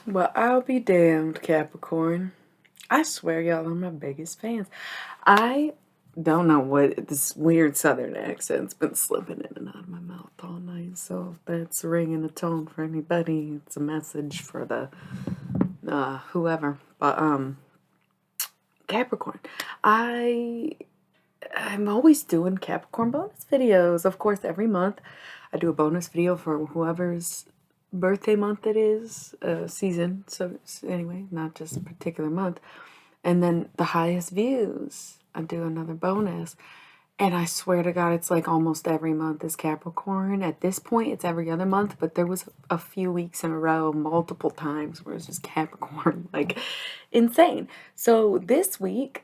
Well, I'll be damned, Capricorn. I swear y'all are my biggest fans. I don't know what this weird southern accent's been slipping in and out of my mouth all night, so if that's ringing a tone for anybody. It's a message for the whoever. But Capricorn. I'm always doing Capricorn bonus videos. Of course, every month I do a bonus video for whoever's birthday month it is, season. So anyway, not just a particular month. And then the highest views, I do another bonus. And I swear to God, it's like almost every month is Capricorn. At this point, it's every other month, but there was a few weeks in a row, multiple times, where it was just Capricorn, like insane. So this week,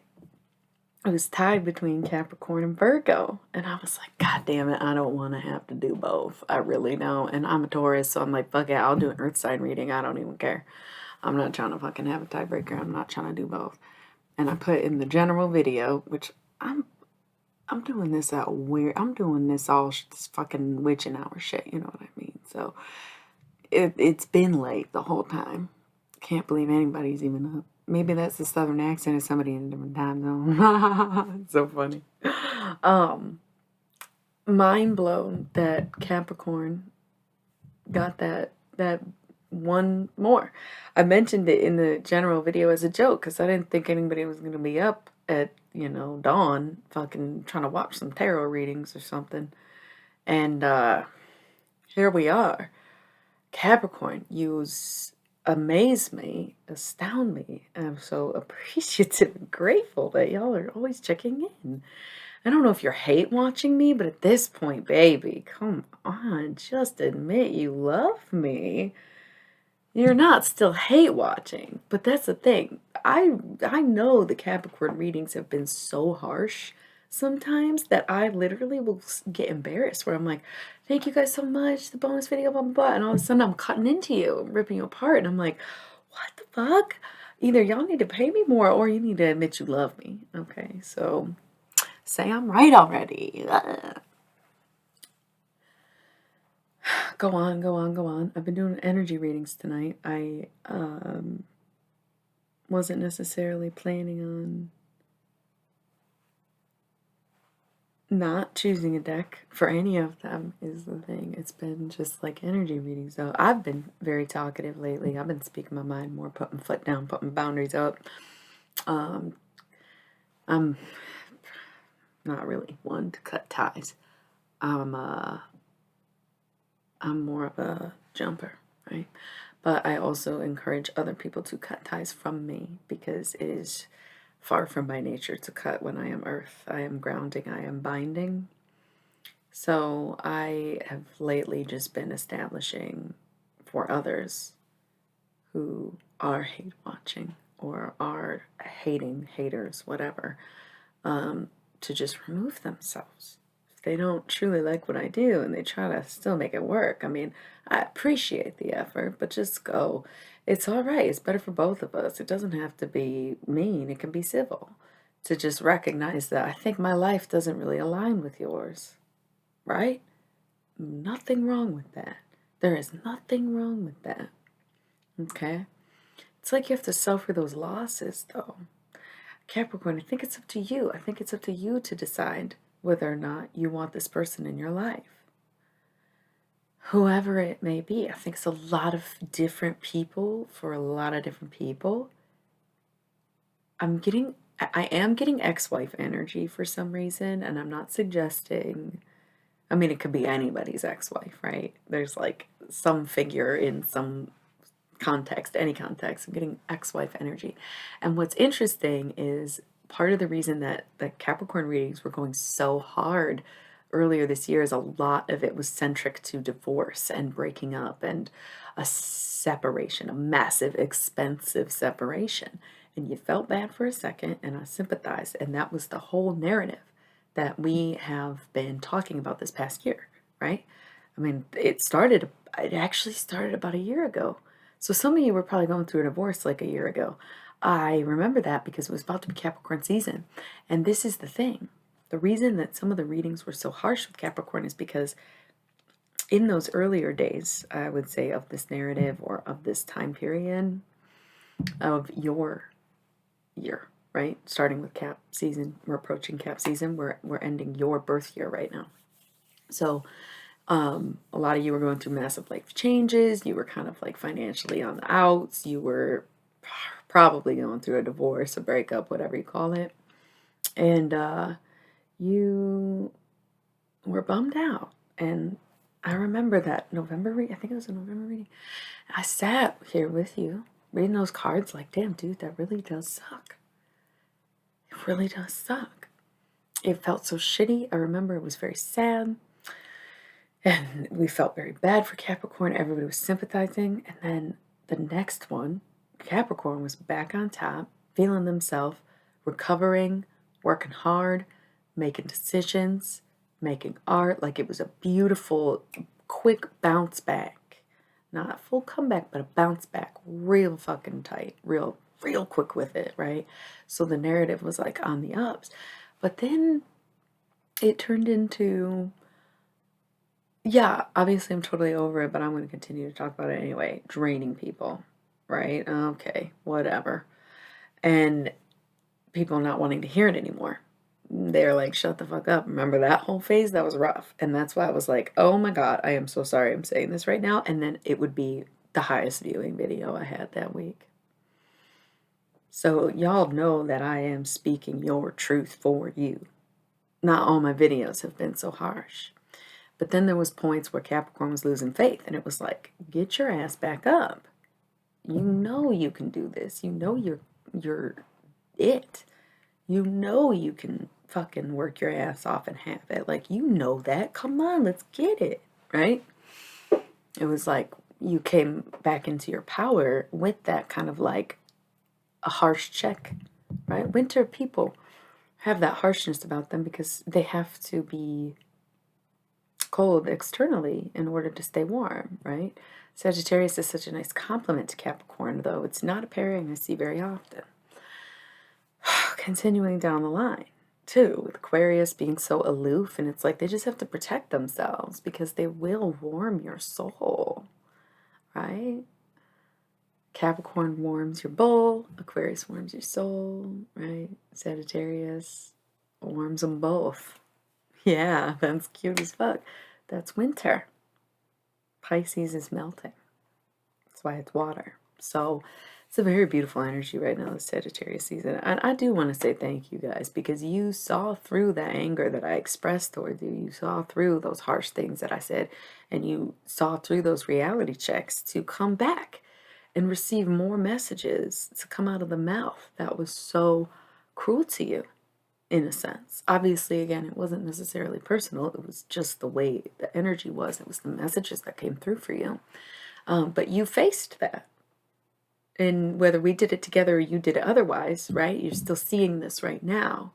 it was tied between Capricorn and Virgo. And I was like, God damn it, I don't want to have to do both. I really don't. And I'm a Taurus, so I'm like, fuck it, I'll do an Earth sign reading. I don't even care. I'm not trying to fucking have a tiebreaker. I'm not trying to do both. And I put in the general video, which I'm doing this out weird. I'm doing this all this fucking witching hour shit. You know what I mean? So it's been late the whole time. Can't believe anybody's even up. Maybe that's the southern accent of somebody in a different time zone. It's so funny. Mind blown that Capricorn got that one more. I mentioned it in the general video as a joke because I didn't think anybody was going to be up at, dawn fucking trying to watch some tarot readings or something. And here we are. Capricorn, you amaze me, astound me. I'm so appreciative and grateful that y'all are always checking in. I don't know if you're hate watching me, but at this point, baby, come on, just admit you love me. You're not still hate watching, but that's the thing. I know the Capricorn readings have been so harsh sometimes that I literally will get embarrassed where I'm like, thank you guys so much, the bonus video, blah, blah, blah. And all of a sudden I'm cutting into you, ripping you apart. And I'm like, what the fuck? Either y'all need to pay me more or you need to admit you love me. Okay, so say I'm right already. Go on, go on, go on. I've been doing energy readings tonight. I wasn't necessarily planning on not choosing a deck for any of them is the thing. It's been just like energy readings. So I've been very talkative lately. I've been speaking my mind more, putting my foot down, putting boundaries up. I'm not really one to cut ties. I'm more of a jumper, right? But I also encourage other people to cut ties from me because it is far from my nature to cut when I am earth. I am grounding, I am binding. So I have lately just been establishing for others who are hate watching or are hating haters, whatever, to just remove themselves. If they don't truly like what I do and they try to still make it work, I mean, I appreciate the effort, but just go. It's all right. It's better for both of us. It doesn't have to be mean. It can be civil. To just recognize that I think my life doesn't really align with yours, right? Nothing wrong with that. There is nothing wrong with that. Okay? It's like you have to suffer those losses, though. Capricorn, I think it's up to you. I think it's up to you to decide whether or not you want this person in your life. Whoever it may be. I think it's a lot of different people for a lot of different people. I am getting ex-wife energy for some reason, and I'm not suggesting, I mean, it could be anybody's ex-wife, right? There's like some figure in some context, any context. I'm getting ex-wife energy. And what's interesting is part of the reason that the Capricorn readings were going so hard earlier this year is a lot of it was centric to divorce and breaking up and a separation, a massive, expensive separation. And you felt bad for a second, and I sympathized. And that was the whole narrative that we have been talking about this past year, right? I mean, it actually started about a year ago. So some of you were probably going through a divorce like a year ago. I remember that because it was about to be Capricorn season. And this is the thing. The reason that some of the readings were so harsh with Capricorn is because in those earlier days, I would say, of this narrative or of this time period of your year, right? Starting with cap season, we're approaching cap season. We're ending your birth year right now. So a lot of you were going through massive life changes. You were kind of like financially on the outs. You were probably going through a divorce, a breakup, whatever you call it. And you were bummed out. And I remember that November reading, I think it was a November reading. I sat here with you reading those cards like, damn, dude, that really does suck. It really does suck. It felt so shitty. I remember it was very sad. And we felt very bad for Capricorn. Everybody was sympathizing. And then the next one, Capricorn was back on top, feeling themselves, recovering, working hard, making decisions, making art. Like it was a beautiful, quick bounce back. Not a full comeback, but a bounce back. Real fucking tight. Real quick with it, right? So the narrative was like on the ups. But then it turned into, yeah, obviously I'm totally over it, but I'm going to continue to talk about it anyway. Draining people, right? Okay, whatever. And people not wanting to hear it anymore. They're like, shut the fuck up. Remember that whole phase? That was rough. And that's why I was like, oh my God, I am so sorry I'm saying this right now. And then it would be the highest viewing video I had that week. So y'all know that I am speaking your truth for you. Not all my videos have been so harsh. But then there was points where Capricorn was losing faith. And it was like, get your ass back up. You know you can do this. You know you're it. You know you can fucking work your ass off and have it. Like, you know that. Come on, let's get it. Right? It was like you came back into your power with that kind of like a harsh check. Right? Winter people have that harshness about them because they have to be cold externally in order to stay warm, right? Sagittarius is such a nice complement to Capricorn, though it's not a pairing I see very often. Continuing down the line, too, with Aquarius being so aloof, and it's like they just have to protect themselves because they will warm your soul, right? Capricorn warms your bowl, Aquarius warms your soul, right? Sagittarius warms them both. Yeah, that's cute as fuck. That's winter. Pisces is melting. That's why it's water. So it's a very beautiful energy right now, the Sagittarius season. And I do want to say thank you guys because you saw through the anger that I expressed towards you. You saw through those harsh things that I said. And you saw through those reality checks to come back and receive more messages to come out of the mouth that was so cruel to you. In a sense. Obviously, again, it wasn't necessarily personal. It was just the way the energy was. It was the messages that came through for you. But you faced that. And whether we did it together or you did it otherwise, right? You're still seeing this right now.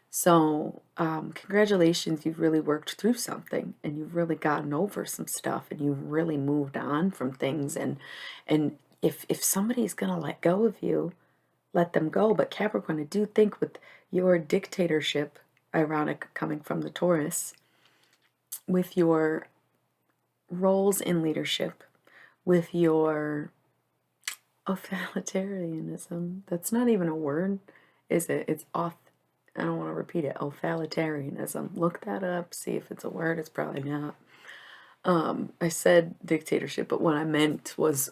So congratulations, you've really worked through something and you've really gotten over some stuff and you've really moved on from things. And if somebody's going to let go of you, let them go. But Capricorn, I do think with your dictatorship, ironic coming from the Taurus, with your roles in leadership, with your authoritarianism, that's not even a word, is it? It's I don't want to repeat it, authoritarianism. Look that up, see if it's a word. It's probably not. I said dictatorship, but what I meant was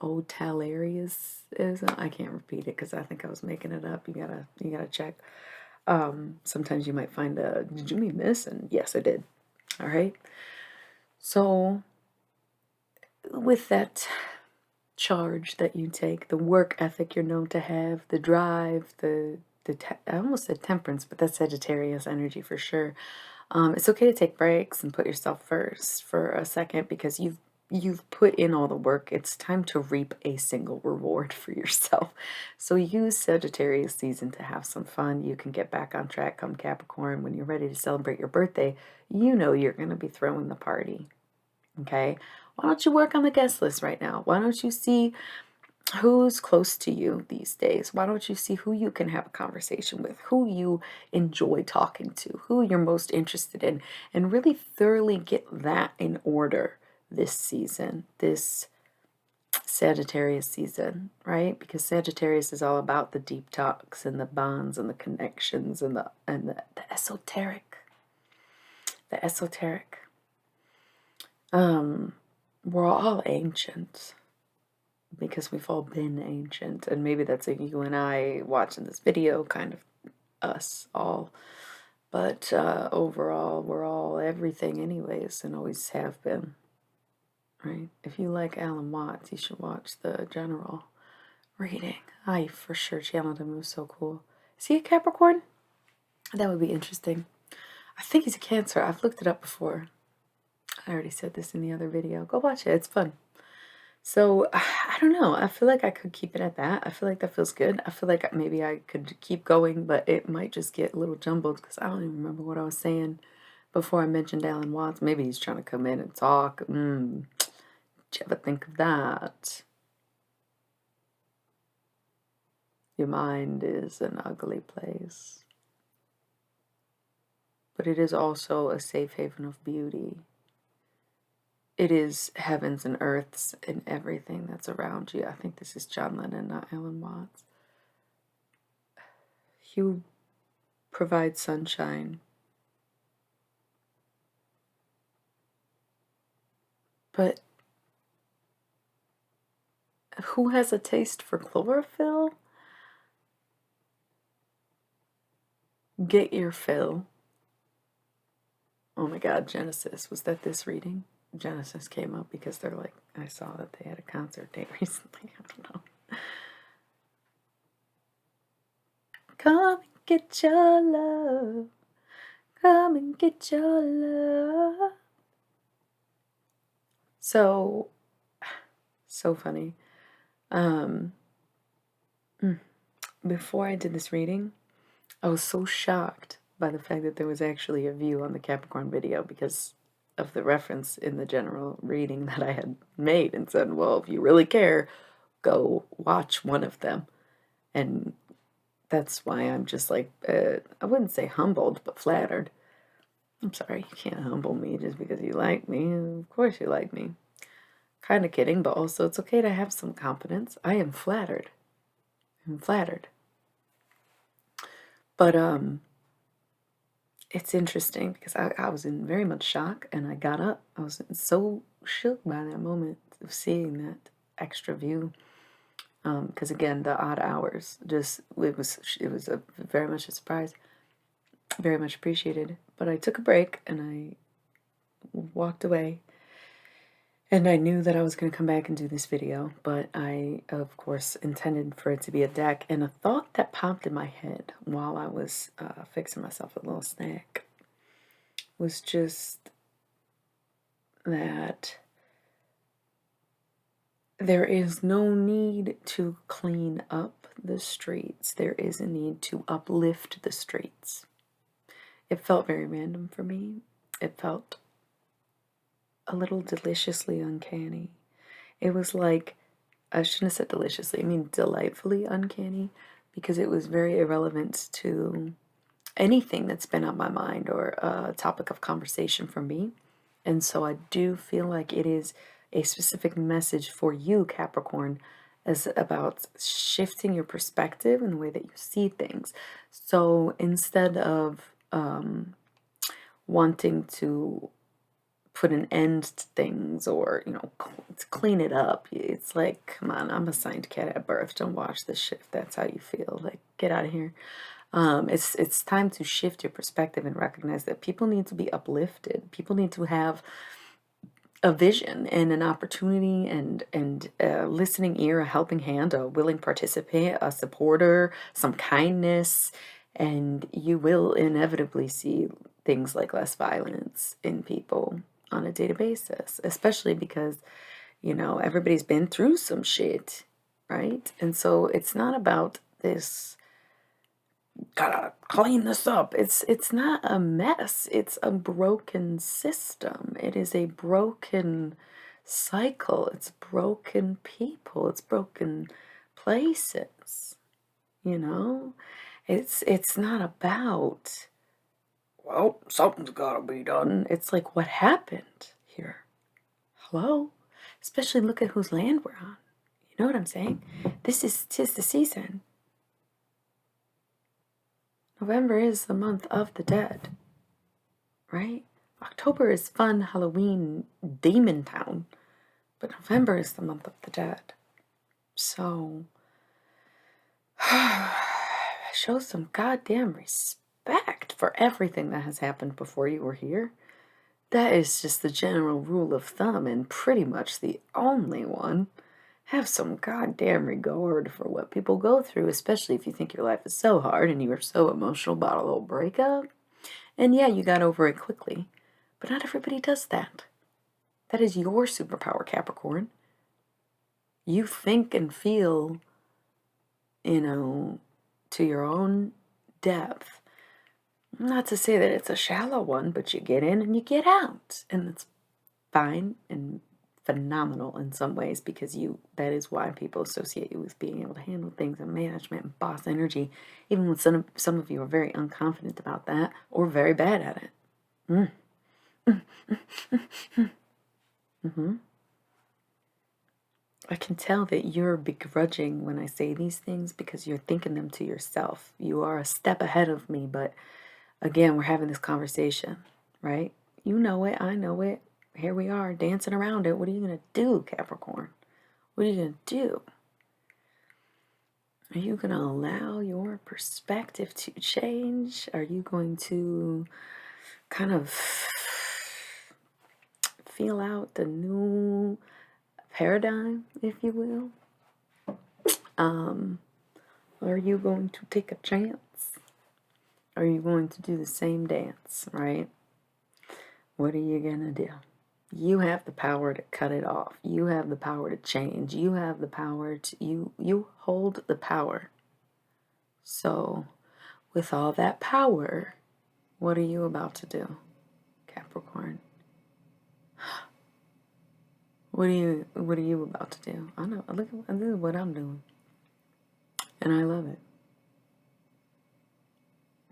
Otalarius is, I can't repeat it because I think I was making it up. You gotta check. Sometimes you might find did you mean this? And yes, I did. All right. So with that charge that you take, the work ethic you're known to have, the drive, I almost said temperance, but that's Sagittarius energy for sure. It's okay to take breaks and put yourself first for a second because you've put in all the work. It's time to reap a single reward for yourself. So use Sagittarius season to have some fun. You can get back on track come Capricorn. When you're ready to celebrate your birthday, you know you're going to be throwing the party. Okay? Why don't you work on the guest list right now? Why don't you see who's close to you these days? Why don't you see who you can have a conversation with, who you enjoy talking to, who you're most interested in, and really thoroughly get that in order this season, this Sagittarius season, right? Because Sagittarius is all about the deep talks and the bonds and the connections and the esoteric. The esoteric. We're all ancient because we've all been ancient, and maybe that's like you and I watching this video, kind of us all. But overall, we're all everything anyways, and always have been. Right? If you like Alan Watts, you should watch the general reading. I for sure channeled him. It was so cool. Is he a Capricorn? That would be interesting. I think he's a Cancer. I've looked it up before. I already said this in the other video. Go watch it. It's fun. So, I don't know. I feel like I could keep it at that. I feel like that feels good. I feel like maybe I could keep going, but it might just get a little jumbled because I don't even remember what I was saying before I mentioned Alan Watts. Maybe he's trying to come in and talk. Did you ever think of that? Your mind is an ugly place, but it is also a safe haven of beauty. It is heavens and earths and everything that's around you. I think this is John Lennon, not Alan Watts. You provide sunshine, but who has a taste for chlorophyll? Get your fill. Oh my God, Genesis. Was that this reading? Genesis came up because they're like, I saw that they had a concert date recently. I don't know. Come and get your love. Come and get your love. So funny. Before I did this reading, I was so shocked by the fact that there was actually a view on the Capricorn video because of the reference in the general reading that I had made and said, well, if you really care, go watch one of them. And that's why I'm just like, I wouldn't say humbled, but flattered. I'm sorry, you can't humble me just because you like me. Of course you like me. Kind of kidding, but also it's okay to have some confidence. I am flattered. I'm flattered. But it's interesting because I was in very much shock and I got up. I was so shook by that moment of seeing that extra view. Because again, the odd hours, just it was very much a surprise, very much appreciated. But I took a break and I walked away, and I knew that I was going to come back and do this video, but I of course intended for it to be a deck. And a thought that popped in my head while I was fixing myself a little snack was just that there is no need to clean up the streets. There is a need to uplift the streets. It felt very random for me. It felt a little deliciously uncanny. It was like, I shouldn't have said deliciously, I mean delightfully uncanny, because it was very irrelevant to anything that's been on my mind or a topic of conversation for me. And so I do feel like it is a specific message for you, Capricorn, as about shifting your perspective and the way that you see things. So instead of wanting to put an end to things or, to clean it up, it's like, come on, I'm a signed cat at birth. Don't watch this shit if that's how you feel. Like, get out of here. It's time to shift your perspective and recognize that people need to be uplifted. People need to have a vision and an opportunity and a listening ear, a helping hand, a willing participant, a supporter, some kindness, and you will inevitably see things like less violence in people on a daily basis, especially because, everybody's been through some shit, right? And so it's not about this gotta clean this up. It's not a mess. It's a broken system. It is a broken cycle. It's broken people. It's broken places. You know? It's not about, well, something's gotta be done. It's like, what happened here? Hello? Especially look at whose land we're on. You know what I'm saying? Tis the season. November is the month of the dead, right? October is fun Halloween demon town, but November is the month of the dead. So, show some goddamn respect for everything that has happened before you were here. That is just the general rule of thumb and pretty much the only one. Have some goddamn regard for what people go through, especially if you think your life is so hard and you were so emotional about a little breakup. And yeah, you got over it quickly, but not everybody does that. That is your superpower, Capricorn. You think and feel, to your own depth. Not to say that it's a shallow one, but you get in and you get out. And it's fine and phenomenal in some ways, because that is why people associate you with being able to handle things and management and boss energy, even when some of you are very unconfident about that or very bad at it. I can tell that you're begrudging when I say these things because you're thinking them to yourself. You are a step ahead of me, but again, we're having this conversation, right? You know it, I know it. Here we are, dancing around it. What are you going to do, Capricorn? What are you going to do? Are you going to allow your perspective to change? Are you going to kind of feel out the new paradigm, if you will? Are you going to take a chance? Are you going to do the same dance, right? What are you going to do? You have the power to cut it off. You have the power to change. You have the power to, you hold the power. So, with all that power, what are you about to do, Capricorn? What are you about to do? I know, look at what I'm doing. And I love it.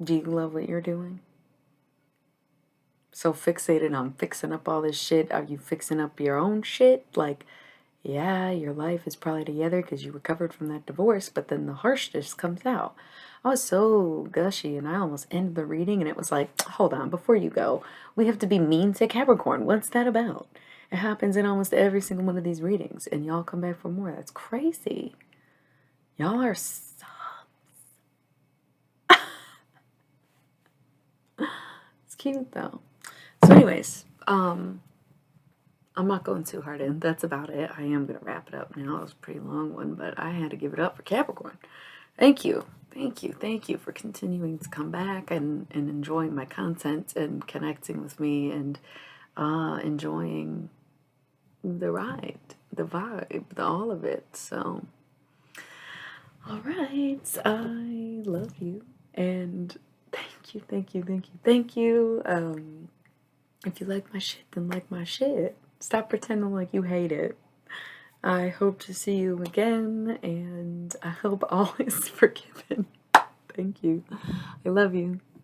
Do you love what you're doing? So fixated on fixing up all this shit. Are you fixing up your own shit? Like, yeah, your life is probably together because you recovered from that divorce, but then the harshness comes out. I was so gushy and I almost ended the reading and it was like, hold on, before you go, we have to be mean to Capricorn. What's that about? It happens in almost every single one of these readings and y'all come back for more. That's crazy. Y'all are subs. It's cute though. So anyways, I'm not going too hard in. That's about it. I am going to wrap it up now. It was a pretty long one, but I had to give it up for Capricorn. Thank you. Thank you. Thank you for continuing to come back and enjoying my content and connecting with me and enjoying the ride, the vibe, all of it. So, all right. I love you. And thank you, thank you, thank you, thank you. If you like my shit, then like my shit. Stop pretending like you hate it. I hope to see you again, and I hope all is forgiven. Thank you. I love you.